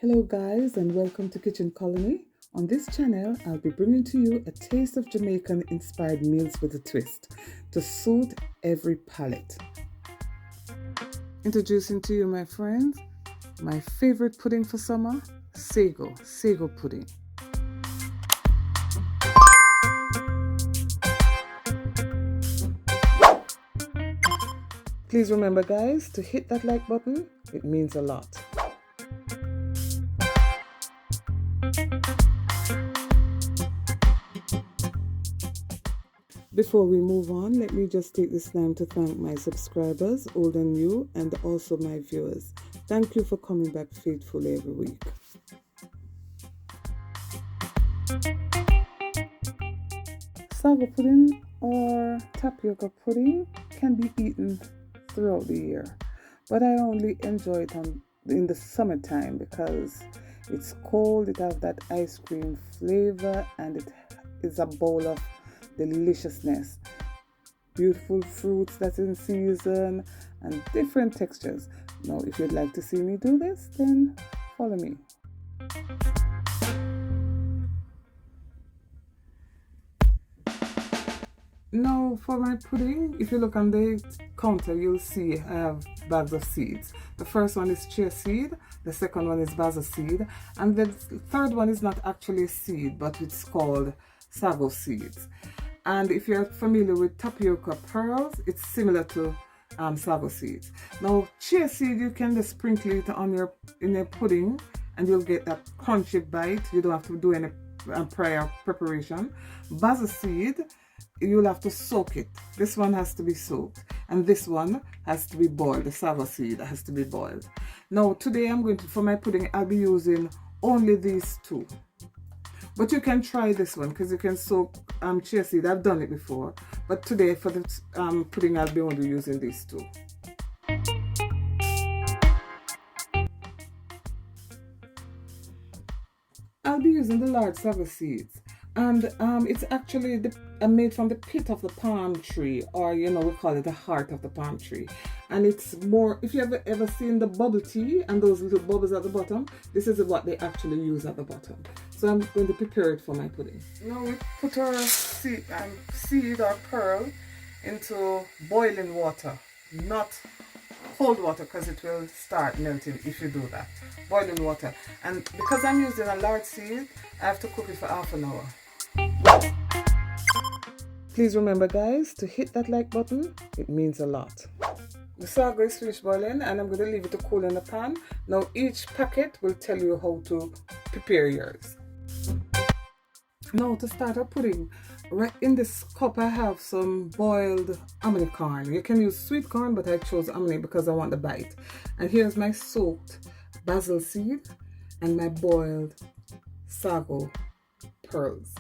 Hello guys and welcome to Kitchen Colony. On this channel, I'll be bringing to you a taste of Jamaican inspired meals with a twist to suit every palate. Introducing to you, my friends, my favorite pudding for summer, Sago Pudding. Please remember guys to hit that like button, it means a lot. Before we move on, let me just take this time to thank my subscribers, old and new, and also my viewers. Thank you for coming back faithfully every week. Sago pudding or tapioca pudding can be eaten throughout the year, but I only enjoy it in the summertime because it's cold, it has that ice cream flavor, and it is a bowl of deliciousness, beautiful fruits that's in season and different textures. Now if you'd like to see me do this, then follow me. Now for my pudding, if you look on the counter, you'll see I have bags of seeds. The first one is chia seed, the second one is basil seed, and the third one is not actually a seed, but it's called Sago Seeds. And if you're familiar with tapioca pearls, it's similar to Sago Seeds. Now chia seed, you can just sprinkle it on in your pudding and you'll get that crunchy bite. You don't have to do any prior preparation. Basil seed, you'll have to soak it. This one has to be soaked, and this one has to be boiled. The sago seed has to be boiled. Now today for my pudding, I'll be using only these two. But you can try this one because you can soak chia seed. I've done it before, but today for the pudding, I'll be only using these two. I'll be using the large sago seeds, and it's actually made from the pit of the palm tree, or we call it the heart of the palm tree. And it's more, if you ever seen the bubble tea and those little bubbles at the bottom, this is what they actually use at the bottom. So I'm going to prepare it for my pudding. Now we put our seed or pearl into boiling water, not cold water, because it will start melting if you do that. Boiling water. And because I'm using a large seed, I have to cook it for half an hour. Please remember guys to hit that like button, it means a lot. The sago is finished boiling and I'm going to leave it to cool in the pan. Now each packet will tell you how to prepare yours. Now to start our pudding, right in this cup I have some boiled hominy corn. You can use sweet corn, but I chose hominy because I want the bite. And here's my soaked basil seed and my boiled sago pearls.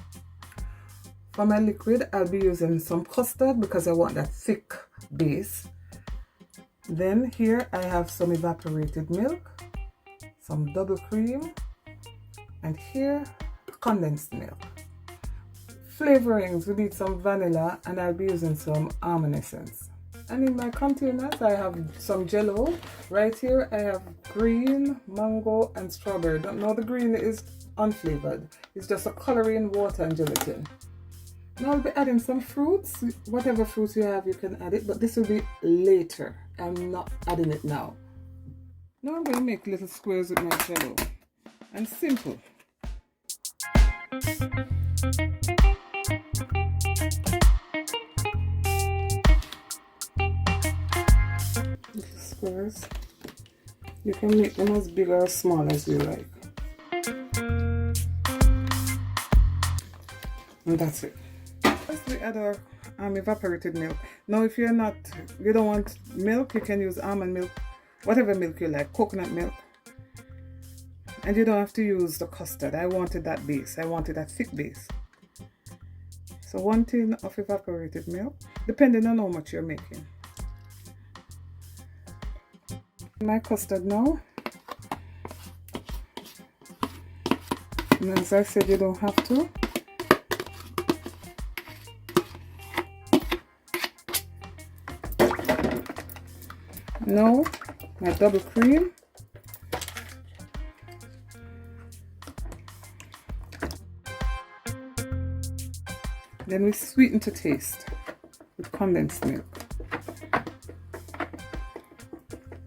For my liquid, I'll be using some custard because I want that thick base. Then here I have some evaporated milk, some double cream, and here condensed milk. Flavorings, we need some vanilla, and I'll be using some Almond Essence. And in my containers, I have some Jello. Right here, I have green, mango, and strawberry. Don't know, the green is unflavored. It's just a coloring, water, and gelatin. Now I'll be adding some fruits. Whatever fruits you have, you can add it, but this will be later. I'm not adding it now. Now I'm going to make little squares with my Jello. And simple. Little squares. You can make them as big or as small as you like. And that's it. Let's add our evaporated milk. Now if you don't want milk, you can use almond milk, whatever milk you like, coconut milk. And you don't have to use the custard. I wanted that base. I wanted that thick base. So 1 tin of evaporated milk, depending on how much you're making. My custard now. And as I said, you don't have to. Now my double cream. Then we sweeten to taste with condensed milk.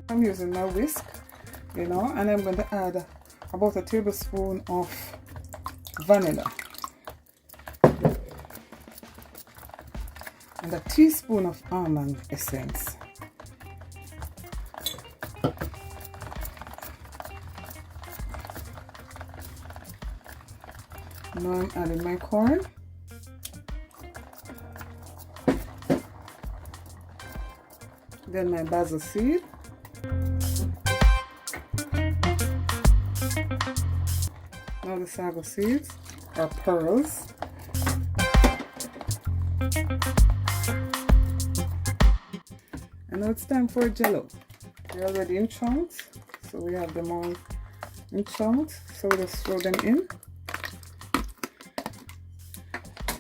I'm using my whisk, you know, and I'm going to add about a tablespoon of vanilla and a teaspoon of almond essence. Now I'm adding my corn. Then my basil seed. Now the sago seeds or pearls. And now it's time for Jello. They're already in chunks, so we have them all in chunks. So we just throw them in.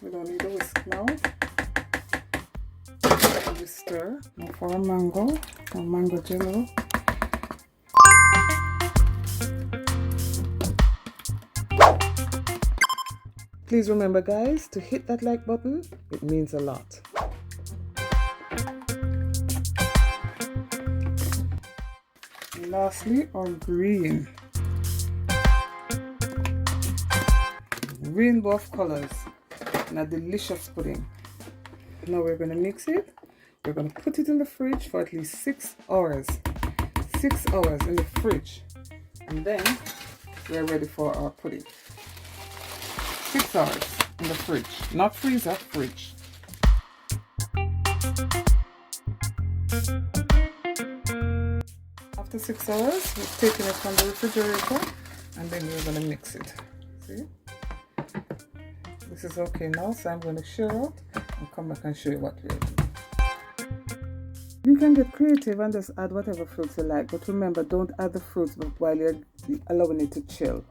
We don't need a whisk now. We stir. Now for a mango Jello. Please remember, guys, to hit that like button. It means a lot. And lastly, our green. Rainbow of colors and a delicious pudding. Now we're going to mix it. We're going to put it in the fridge for at least 6 hours. 6 hours in the fridge. And then we're ready for our pudding. 6 hours in the fridge. Not freezer, fridge. After 6 hours, we've taken it from the refrigerator and then we're going to mix it. See? This is okay now, so I'm going to share out and come back and show you what we're doing. You can get creative and just add whatever fruits you like, but remember, don't add the fruits while you're allowing it to chill.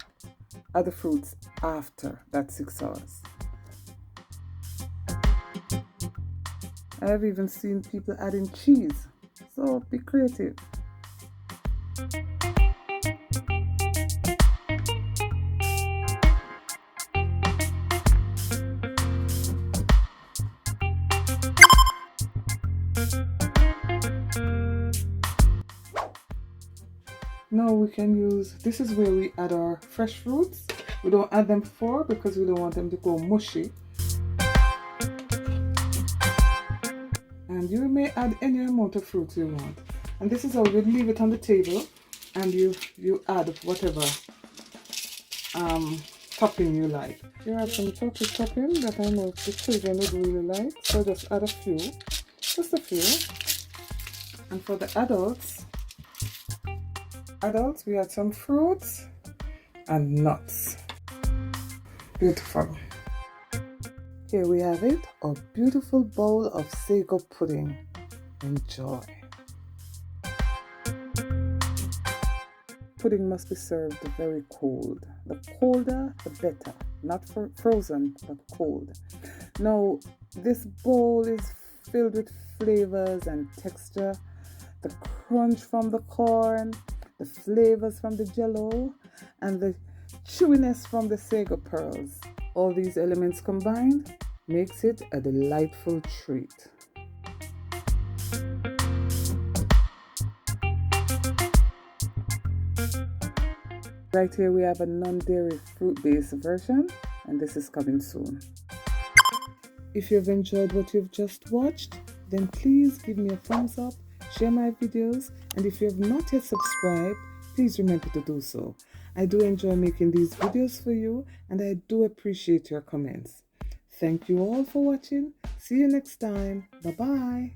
Add the fruits after that 6 hours. I've even seen people adding cheese, so be creative. Now we can use, this is where we add our fresh fruits. We don't add them before because we don't want them to go mushy. And you may add any amount of fruits you want. And this is how you leave it on the table and you add whatever topping you like. Here I have some chocolate topping that I know the children would really like. So just add a few, just a few. And for the adults, we add some fruits and nuts. Beautiful. Here we have it, a beautiful bowl of sago pudding. Enjoy. Pudding must be served very cold. The colder, the better. Not frozen, but cold. Now, this bowl is filled with flavors and texture. The crunch from the corn, the flavors from the Jello, and the chewiness from the sago pearls. All these elements combined makes it a delightful treat. Right here we have a non-dairy fruit-based version, and this is coming soon. If you've enjoyed what you've just watched, then please give me a thumbs up, share my videos, and if you have not yet subscribed, please remember to do so. I do enjoy making these videos for you, and I do appreciate your comments. Thank you all for watching. See you next time. Bye-bye.